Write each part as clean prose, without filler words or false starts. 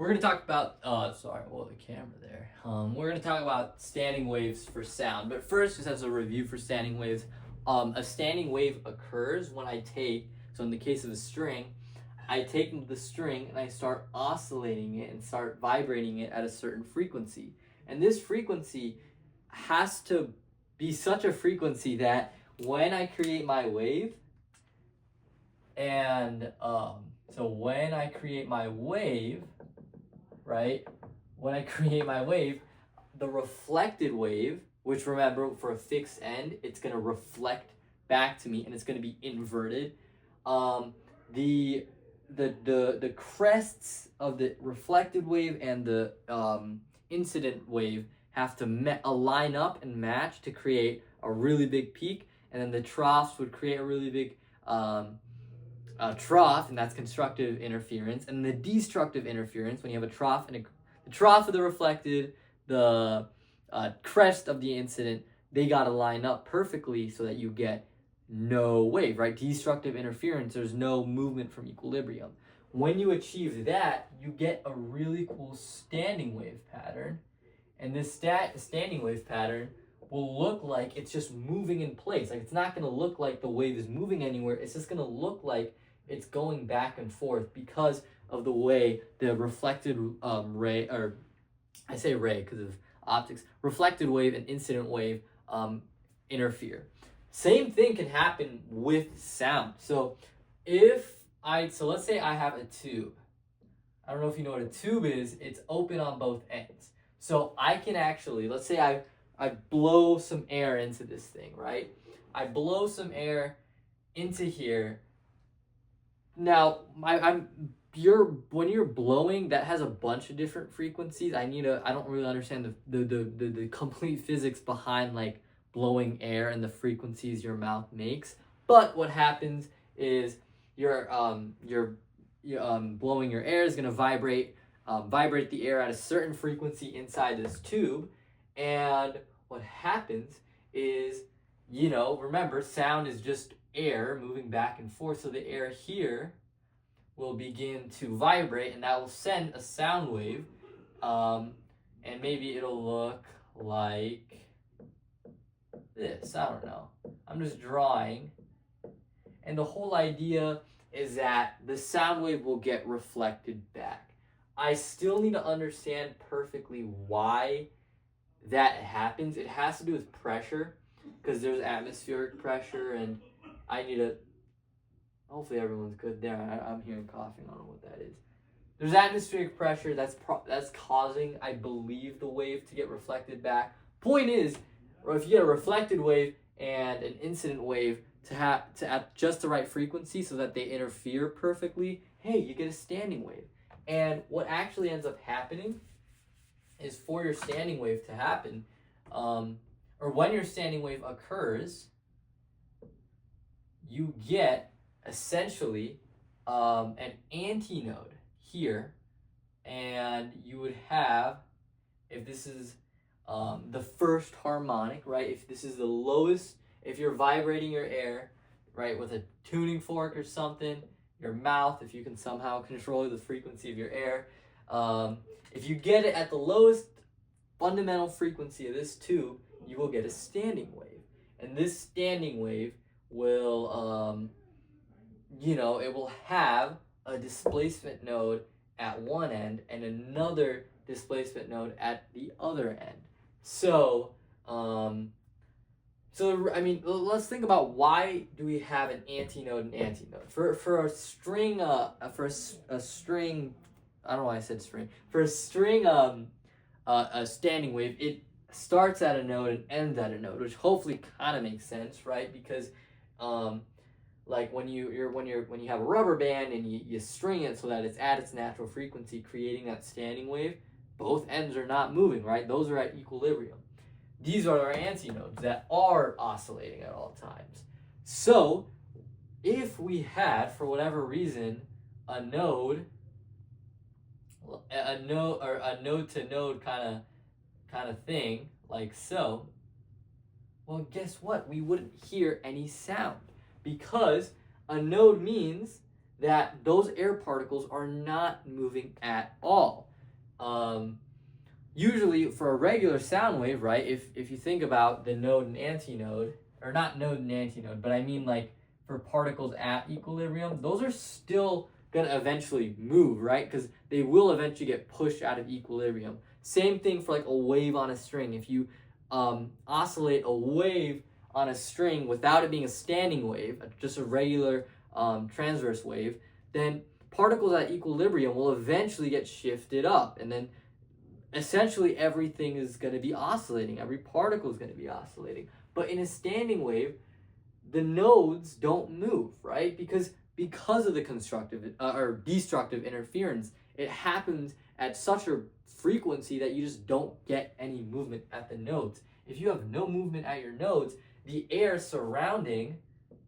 We're going to talk about, the camera there. We're going to talk about standing waves for sound. But first, just as a review for standing waves, a standing wave occurs when so in the case of a string, I take the string and I start oscillating it and start vibrating it at a certain frequency. And this frequency has to be such a frequency that when I create my wave, when I create my wave, right? When I create my wave, the reflected wave, which remember for a fixed end, it's gonna reflect back to me and it's gonna be inverted. The crests of the reflected wave and the incident wave have to line up and match to create a really big peak, and then the troughs would create a really big trough, and that's constructive interference. And the destructive interference, when you have a trough and the trough of the reflected, the crest of the incident, they gotta line up perfectly so that you get no wave, right? Destructive interference, there's no movement from equilibrium. When you achieve that, you get a really cool standing wave pattern. And this standing wave pattern will look like it's just moving in place. Like, it's not going to look like the wave is moving anywhere. It's just going to look like it's going back and forth because of the way the reflected ray, or I say ray because of optics, reflected wave and incident wave interfere. Same thing can happen with sound. So let's say I have a tube. I don't know if you know what a tube is. It's open on both ends. So I can actually, let's say I blow some air into this thing, right? I blow some air into here. Now, when you're blowing, that has a bunch of different frequencies. I don't really understand the complete physics behind like blowing air and the frequencies your mouth makes. But what happens is you're blowing your air is gonna vibrate the air at a certain frequency inside this tube, and what happens is, remember, sound is just air moving back and forth, so the air here will begin to vibrate, and that will send a sound wave, and maybe it'll look like this. I don't know. I'm just drawing, and the whole idea is that the sound wave will get reflected back. I still need to understand perfectly why that happens. It has to do with pressure, because there's atmospheric pressure, and hopefully everyone's good there. I'm hearing coughing. I don't know what that is. There's atmospheric pressure that's causing, I believe, the wave to get reflected back. Point is, or if you get a reflected wave and an incident wave to at just the right frequency so that they interfere perfectly, hey, you get a standing wave. And what actually ends up happening is, for your standing wave to happen, or when your standing wave occurs, you get essentially an antinode here, and you would have, if this is the first harmonic, right? If this is the lowest, if you're vibrating your air, right, with a tuning fork or something, your mouth, if you can somehow control the frequency of your air, if you get it at the lowest fundamental frequency of this tube, you will get a standing wave. And this standing wave will, it will have a displacement node at one end and another displacement node at the other end. So, let's think about, why do we have an antinode and antinode? For a string, I don't know why I said string. For a string, a standing wave, it starts at a node and ends at a node, which hopefully kind of makes sense, right? Because, like when you have a rubber band and you string it so that it's at its natural frequency, creating that standing wave, both ends are not moving, right? Those are at equilibrium. These are our antinodes that are oscillating at all times. So if we had, for whatever reason, a node or a node to node kind of thing, like so, well, guess what? We wouldn't hear any sound, because a node means that those air particles are not moving at all. Usually for a regular sound wave, right, if you think about the node and antinode, or not node and antinode, but I mean like for particles at equilibrium, those are still going to eventually move, right? Because they will eventually get pushed out of equilibrium. Same thing for like a wave on a string. If you oscillate a wave on a string without it being a standing wave, just a regular transverse wave, then particles at equilibrium will eventually get shifted up, and then essentially everything is going to be oscillating. Every particle is going to be oscillating. But in a standing wave, the nodes don't move, right? Because of the constructive or destructive interference, it happens at such a frequency that you just don't get any movement at the nodes. If you have no movement at your nodes, the air surrounding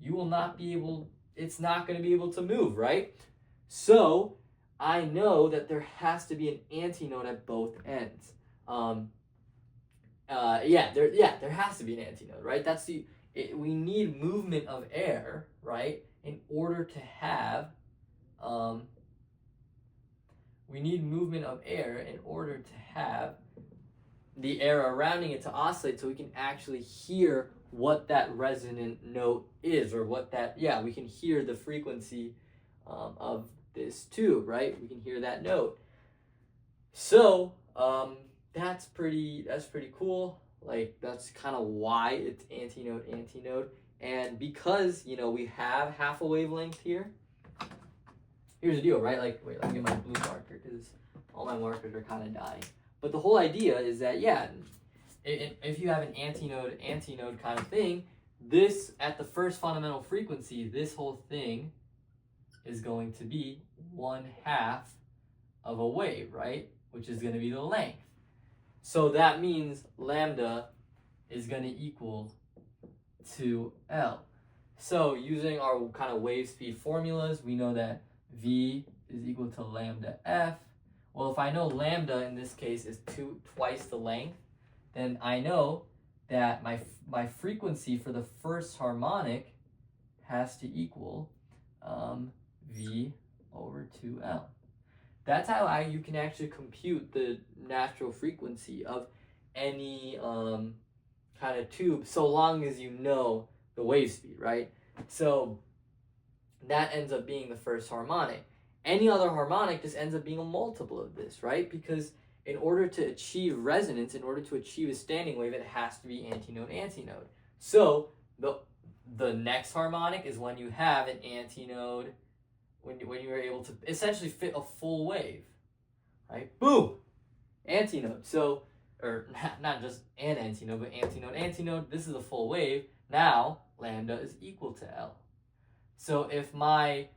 you will not be able, it's not going to be able to move, right? So I know that there has to be an antinode at both ends. There has to be an antinode, right? We need movement of air, right, in order to have the air surrounding it to oscillate, so we can actually hear what that resonant note is, or we can hear the frequency of this tube, right? We can hear that note. So that's pretty cool. Like, that's kind of why it's antinode. And because, we have half a wavelength here, here's the deal, right? Like, wait, let me get my blue marker because all my markers are kind of dying. But the whole idea is that, if you have an antinode kind of thing, this, at the first fundamental frequency, this whole thing is going to be 1/2 of a wave, right? Which is going to be the length. So that means lambda is going to equal to L. So using our kind of wave speed formulas, we know that V is equal to lambda F. Well, if I know lambda in this case is twice the length, then I know that my frequency for the first harmonic has to equal V over 2L. That's how you can actually compute the natural frequency of any kind of tube, so long as you know the wave speed, right? So that ends up being the first harmonic. Any other harmonic just ends up being a multiple of this, right? Because in order to achieve resonance, in order to achieve a standing wave, it has to be antinode. So the next harmonic is when you have an antinode, when you are able to essentially fit a full wave, right? Boom! Antinode. So, or not just an antinode, but antinode. This is a full wave. Now, lambda is equal to L. So if my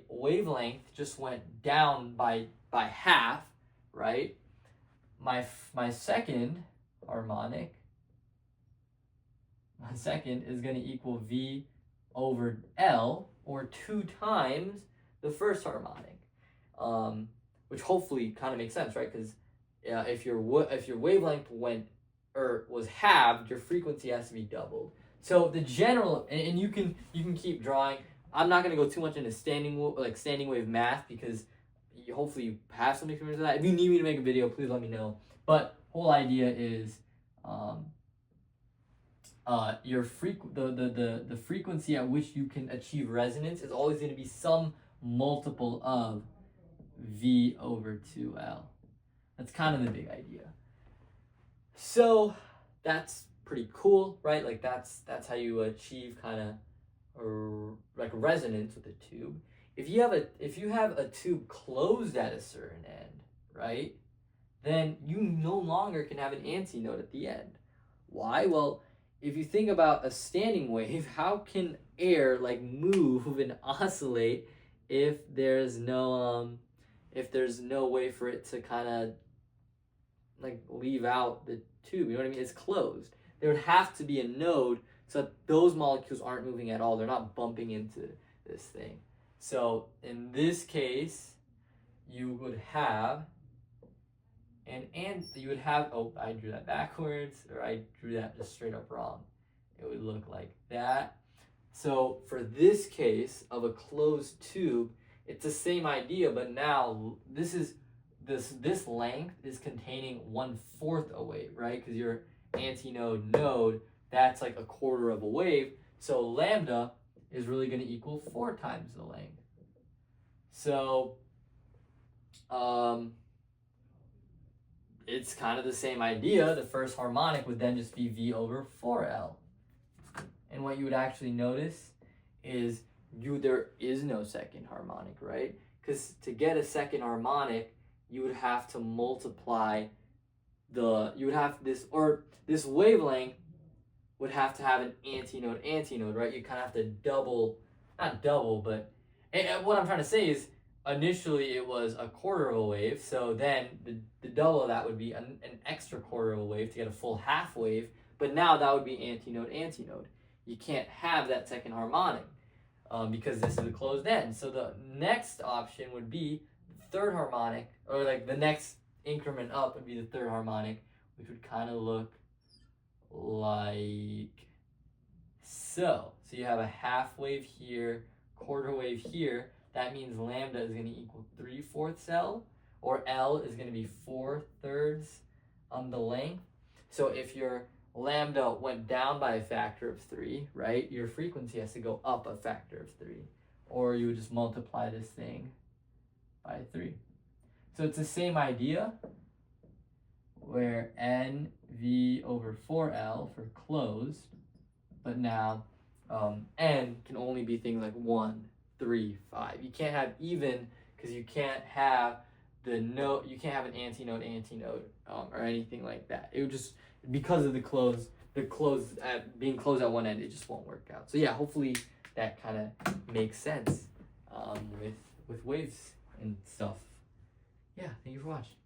wavelength just went down by half, right? My second harmonic, is going to equal V over L, or 2 times the first harmonic, which hopefully kind of makes sense, right? Because if your wavelength was halved, your frequency has to be doubled. So the general, and you can keep drawing. I'm not going to go too much into standing wave math, because hopefully you have some experience with that. If you need me to make a video, please let me know. But whole idea is the frequency at which you can achieve resonance is always going to be some multiple of V over 2L. That's kind of the big idea. So that's pretty cool, right? Like that's how you achieve kind of like resonance with a tube. If you have a tube closed at a certain end, right, then you no longer can have an antinode at the end. Why? Well, if you think about a standing wave, how can air like move and oscillate if there's no way for it to kind of like leave out the tube? You know what I mean? It's closed. There would have to be a node so that those molecules aren't moving at all. They're not bumping into this thing. So in this case, you would have I drew that backwards, or I drew that just straight up wrong. It would look like that. So for this case of a closed tube, it's the same idea, but now this length is containing 1/4 a wave, right? Because your antinode node, that's like a quarter of a wave. So lambda is really going to equal 4 times the length. So it's kind of the same idea. The first harmonic would then just be V over 4L. And what you would actually notice is there is no second harmonic, right? Because to get a second harmonic, you would have to multiply this wavelength would have to have an antinode, right? You kind of have to not double, but what I'm trying to say is initially it was a quarter of a wave, so then the double of that would be an extra quarter of a wave to get a full half wave, but now that would be antinode. You can't have that second harmonic because this is a closed end. So the next option would be the third harmonic, or like the next increment up would be the third harmonic, which would kind of look like so. So you have a half wave here, quarter wave here. That means lambda is going to equal 3/4 L, or L is going to be 4/3 on the length. So if your lambda went down by a factor of 3, right, your frequency has to go up a factor of 3. Or you would just multiply this thing by 3. So it's the same idea, where NV over 4L for closed, but now N can only be things like 1, 3, 5. You can't have even, because you can't have you can't have an antinode or anything like that. It would just, because of being closed at one end, it just won't work out. So yeah, hopefully that kind of makes sense with waves and stuff. Yeah, thank you for watching.